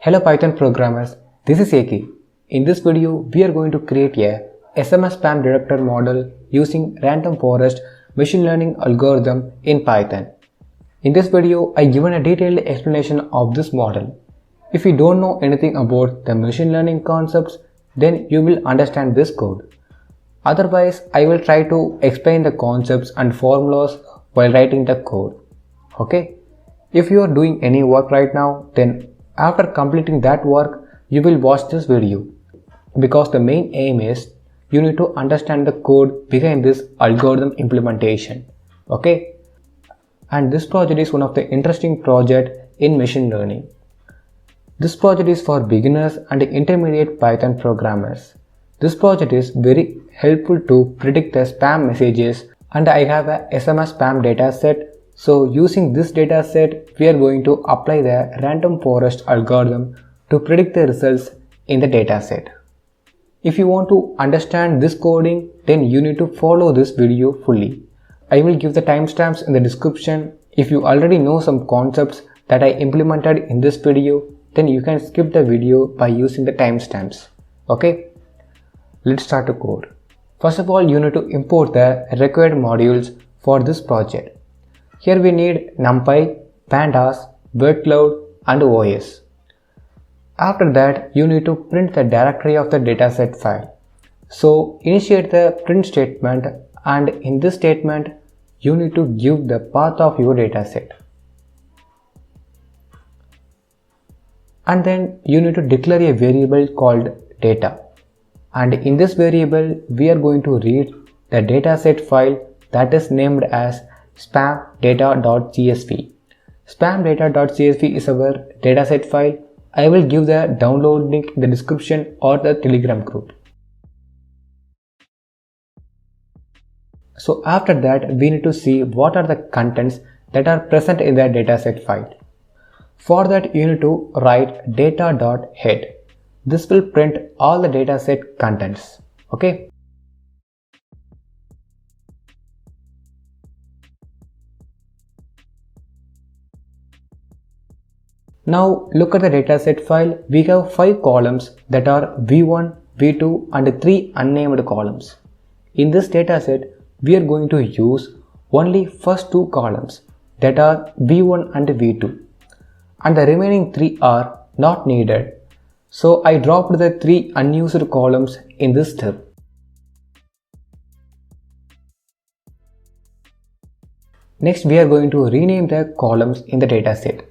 Hello Python programmers, this is Eki. In this video, we are going to create a SMS spam detector model using random forest machine learning algorithm in Python. In this video, I given a detailed explanation of this model. If you don't know anything about the machine learning concepts, then you will understand this code. Otherwise, I will try to explain the concepts and formulas while writing the code. Okay? If you are doing any work right now, then after completing that work, you will watch this video, because the main aim is you need to understand the code behind this algorithm implementation. Okay? And this project is one of the interesting projects in machine learning. This project is for beginners and intermediate Python programmers. This project is very helpful to predict the spam messages, and I have a SMS spam data set. So using this data set, we are going to apply the random forest algorithm to predict the results in the data set. If you want to understand this coding, then you need to follow this video fully. I will give the timestamps in the description. If you already know some concepts that I implemented in this video, then you can skip the video by using the timestamps. Okay? Let's start the code. First of all, you need to import the required modules for this project. Here we need NumPy, Pandas, word cloud and OS. After that, you need to print the directory of the dataset file. So initiate the print statement, and in this statement, you need to give the path of your dataset. And then you need to declare a variable called data. And in this variable, we are going to read the dataset file that is named as spamdata.csv. Spamdata.csv is our dataset file. I will give the download link in the description or the Telegram group. So after that, we need to see what are the contents that are present in the dataset file. For that, you need to write data.head. This will print all the dataset contents. Okay. Now look at the dataset file. We have 5 columns that are V1, V2 and 3 unnamed columns. In this dataset, we are going to use only first 2 columns that are V1 and V2, and the remaining 3 are not needed. So I dropped the 3 unused columns in this step. Next, we are going to rename the columns in the dataset.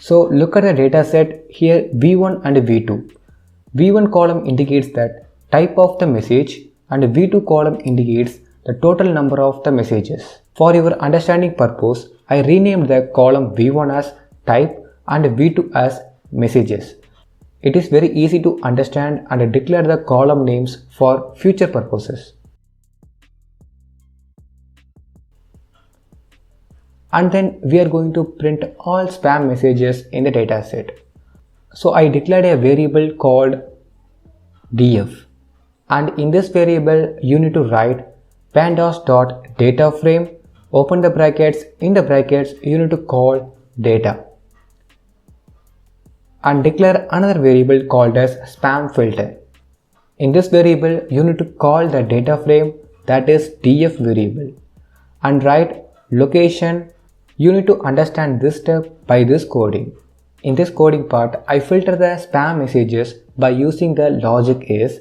So look at the dataset here, V1 and V2. V1 column indicates that type of the message, and V2 column indicates the total number of the messages. For your understanding purpose, I renamed the column V1 as type and V2 as messages. It is very easy to understand and declare the column names for future purposes. And then we are going to print all spam messages in the dataset. So I declared a variable called df, and in this variable you need to write pandas.dataframe, open the brackets, in the brackets you need to call data, and declare another variable called as spam filter. In this variable you need to call the data frame, that is df variable, and write location. You need to understand this step by this coding. In this coding part, I filter the spam messages by using the logic is,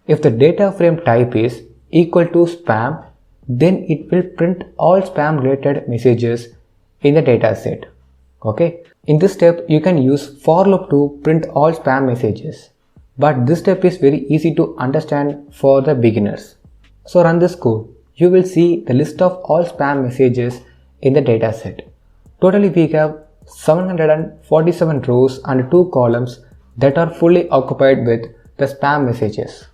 if the data frame type is equal to spam, then it will print all spam related messages in the dataset. Okay. In this step, you can use for loop to print all spam messages. But this step is very easy to understand for the beginners. So run this code. You will see the list of all spam messages in the dataset. Totally we have 747 rows and 2 columns that are fully occupied with the spam messages.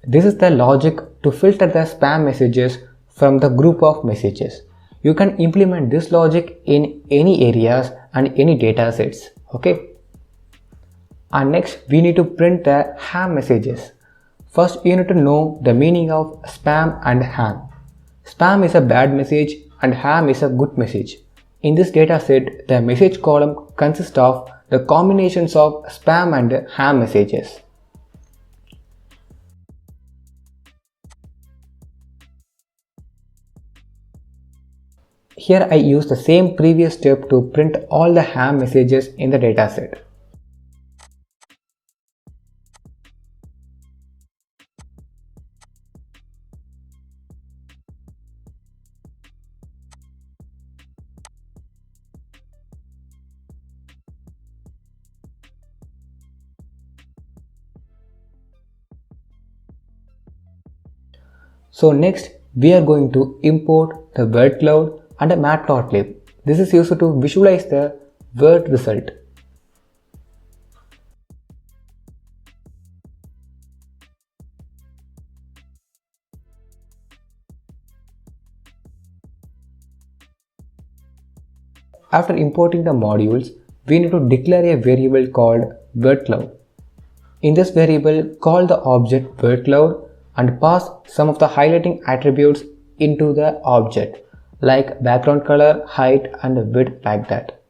This is the logic to filter the spam messages from the group of messages. You can implement this logic in any areas and any datasets. Okay. And next we need to print the ham messages. First you need to know the meaning of spam and ham. Spam is a bad message and ham is a good message. In this dataset, the message column consists of the combinations of spam and ham messages. Here I use the same previous step to print all the ham messages in the dataset. So next we are going to import the word cloud and a matplotlib. This is used to visualize the word result. After importing the modules, we need to declare a variable called wordCloud. In this variable, call the object wordCloud and pass some of the highlighting attributes into the object, like background color, height and width, like that.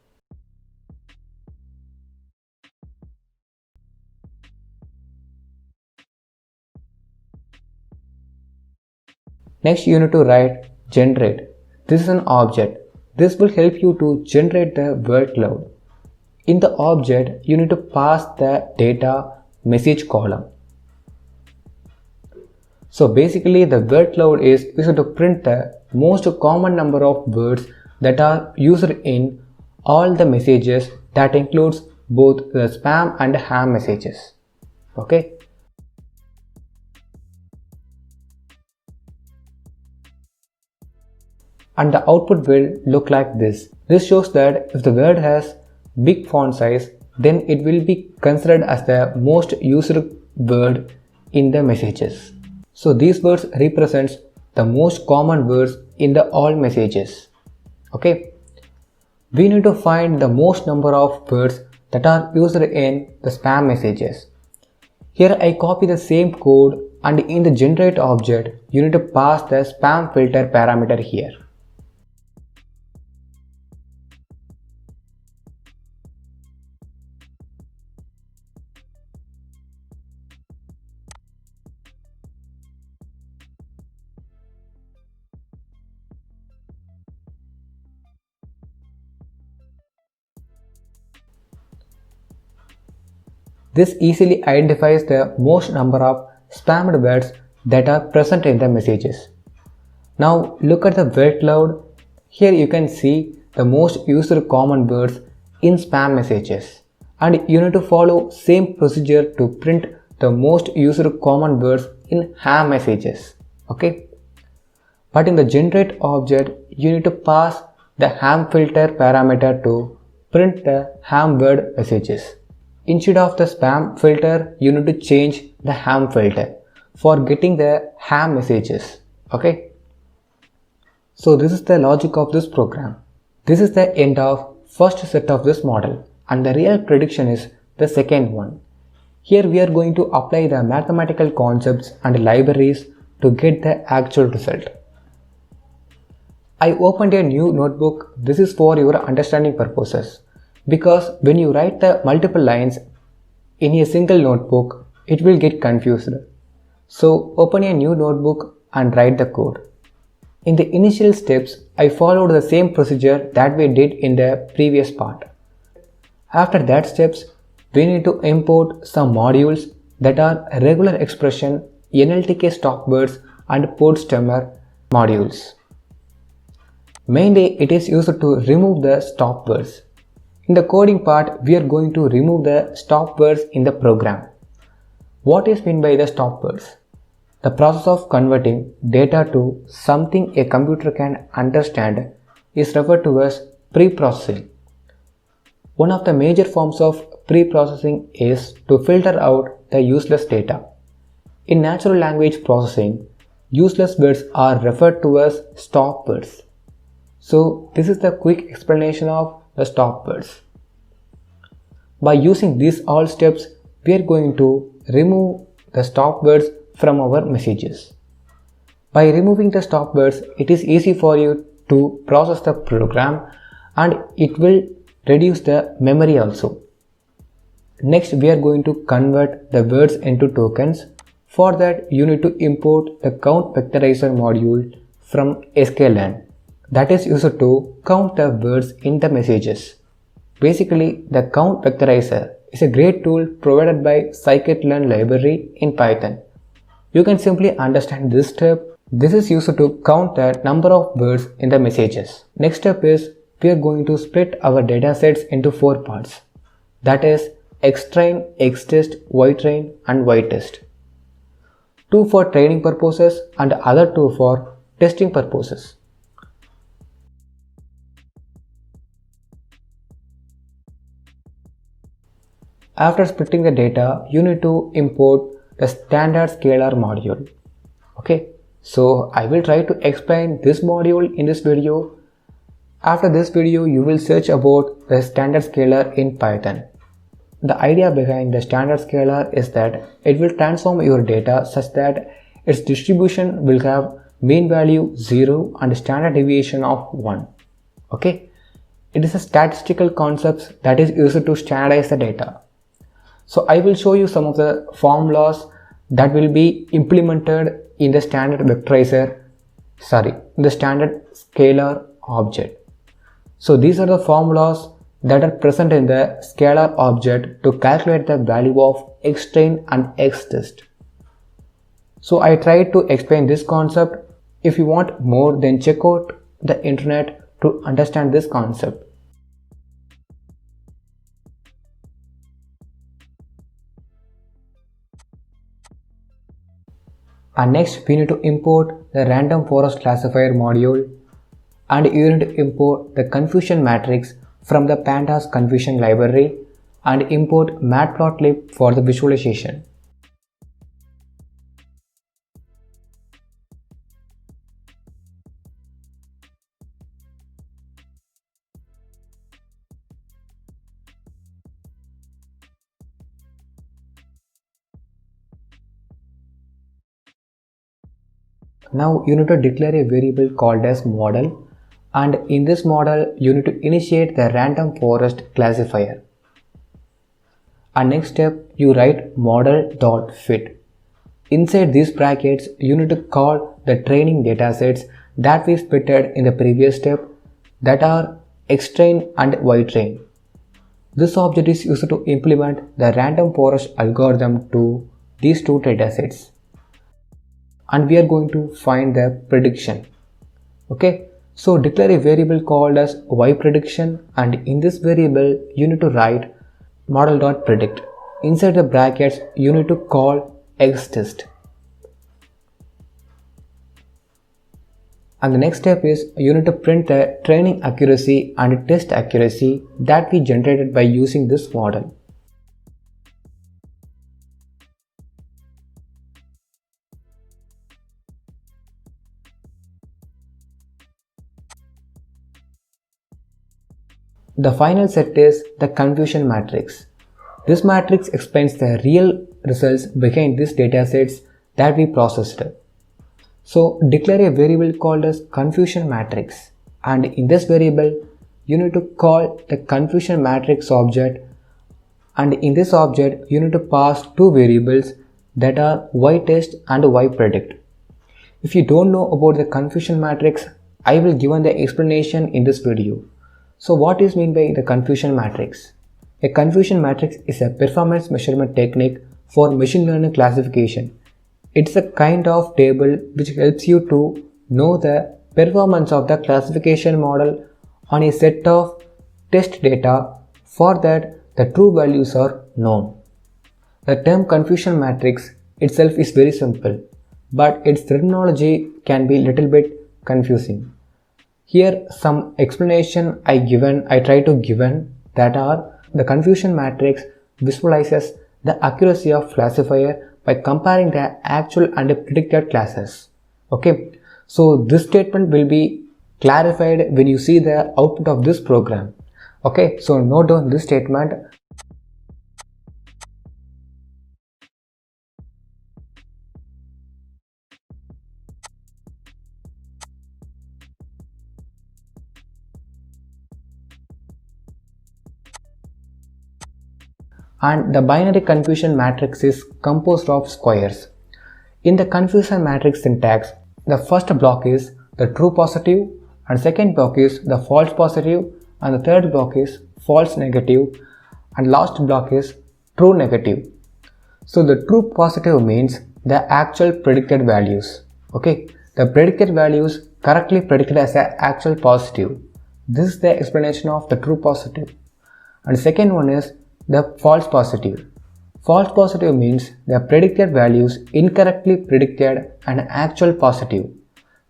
Next you need to write generate. This is an object. This will help you to generate the word cloud. In the object, you need to pass the data message column. So basically the word cloud is used to print the most common number of words that are used in all the messages. That includes both the spam and ham messages. Okay. And the output will look like this. This shows that if the word has big font size, then it will be considered as the most used word in the messages. So these words represents the most common words in the all messages. Okay. We need to find the most number of words that are used in the spam messages. Here I copy the same code and in the generate object, you need to pass the spam filter parameter here. This easily identifies the most number of spammed words that are present in the messages. Now look at the word cloud. Here you can see the most used common words in spam messages, and you need to follow same procedure to print the most used common words in ham messages. Okay. But in the generate object, you need to pass the ham filter parameter to print the ham word messages. Instead of the spam filter, you need to change the ham filter for getting the ham messages. Okay. So this is the logic of this program. This is the end of first set of this model, and the real prediction is the second one. Here we are going to apply the mathematical concepts and libraries to get the actual result. I opened a new notebook. This is for your understanding purposes, because when you write the multiple lines in a single notebook, it will get confused. So open a new notebook and write the code. In the initial steps, I followed the same procedure that we did in the previous part. After that steps, we need to import some modules that are regular expression, NLTK stop words and port stemmer modules. Mainly it is used to remove the stop words. In the coding part, we are going to remove the stop words in the program. What is meant by the stop words? The process of converting data to something a computer can understand is referred to as pre-processing. One of the major forms of pre-processing is to filter out the useless data. In natural language processing, useless words are referred to as stop words. So this is the quick explanation of the stop words. By using these all steps, we are going to remove the stop words from our messages. By removing the stop words, it is easy for you to process the program and it will reduce the memory also. Next, we are going to convert the words into tokens. For that, you need to import the count vectorizer module from sklearn. That is used to count the words in the messages. Basically, the count vectorizer is a great tool provided by scikit-learn library in Python. You can simply understand this step. This is used to count the number of words in the messages. Next step is we are going to split our datasets into 4 parts. That is xtrain, xtest, ytrain and ytest. 2 for training purposes and other 2 for testing purposes. After splitting the data, you need to import the standard scalar module. Okay, so I will try to explain this module in this video. After this video, you will search about the standard scalar in Python. The idea behind the standard scalar is that it will transform your data such that its distribution will have mean value 0 and standard deviation of 1. Okay, it is a statistical concept that is used to standardize the data. So I will show you some of the formulas that will be implemented in the standard vectorizer, in the standard scalar object. So these are the formulas that are present in the scalar object to calculate the value of xtrain and xtest. So I tried to explain this concept. If you want more, then check out the internet to understand this concept. And next we need to import the random forest classifier module, and you need to import the confusion matrix from the pandas confusion library and import matplotlib for the visualization. Now you need to declare a variable called as model, and in this model you need to initiate the random forest classifier. And next step, you write model.fit. Inside these brackets you need to call the training datasets that we splitted in the previous step, that are xtrain and ytrain. This object is used to implement the random forest algorithm to these two datasets. And we are going to find the prediction. Okay, so declare a variable called as yPrediction, and in this variable you need to write model.predict. Inside the brackets you need to call xtest. And the next step is you need to print the training accuracy and test accuracy that we generated by using this model. The final set is the confusion matrix. This matrix explains the real results behind these datasets that we processed. So declare a variable called as confusion matrix, and in this variable you need to call the confusion matrix object, and in this object you need to pass two variables that are ytest and yPredict. If you don't know about the confusion matrix, I will give the explanation in this video. So what is meant by the confusion matrix? A confusion matrix is a performance measurement technique for machine learning classification. It's a kind of table which helps you to know the performance of the classification model on a set of test data. For that, the true values are known. The term confusion matrix itself is very simple, but its terminology can be little bit confusing. Here some explanation I try to given, that are the confusion matrix visualizes the accuracy of classifier by comparing the actual and predicted classes. Okay, so this statement will be clarified when you see the output of this program. Okay, so note down this statement. and the binary confusion matrix is composed of squares. In the confusion matrix syntax, the first block is the true positive, and second block is the false positive, and the third block is false negative, and last block is true negative. So the true positive means the actual predicted values. Okay, the predicted values correctly predicted as an actual positive. This is the explanation of the true positive. And second one is the false positive. False positive means the predicted values incorrectly predicted an actual positive.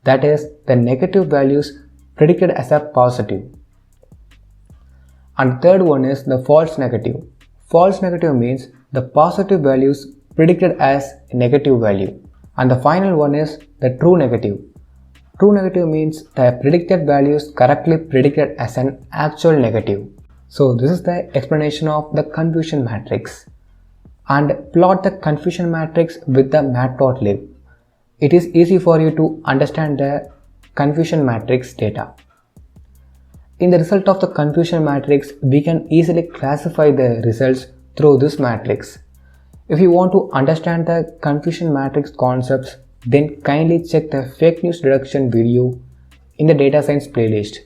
That is, the negative values predicted as a positive. And third one is the false negative. False negative means the positive values predicted as a negative value. And the final one is the true negative. True negative means the predicted values correctly predicted as an actual negative. So this is the explanation of the confusion matrix. And plot the confusion matrix with the matplotlib. It is easy for you to understand the confusion matrix data. In the result of the confusion matrix, we can easily classify the results through this matrix. If you want to understand the confusion matrix concepts, then kindly check the fake news detection video in the data science playlist.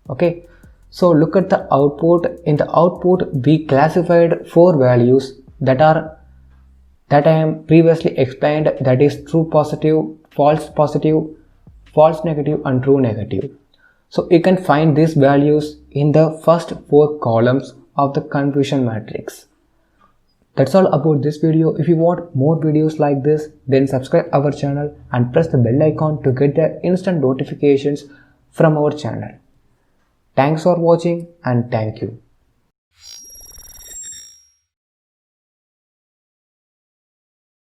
Okay, so look at the output. In the output, we classified 4 values that I am previously explained, that is true positive, false negative, and true negative. So you can find these values in the first 4 columns of the confusion matrix. That's all about this video. If you want more videos like this, then subscribe our channel and press the bell icon to get the instant notifications from our channel. Thanks for watching and thank you.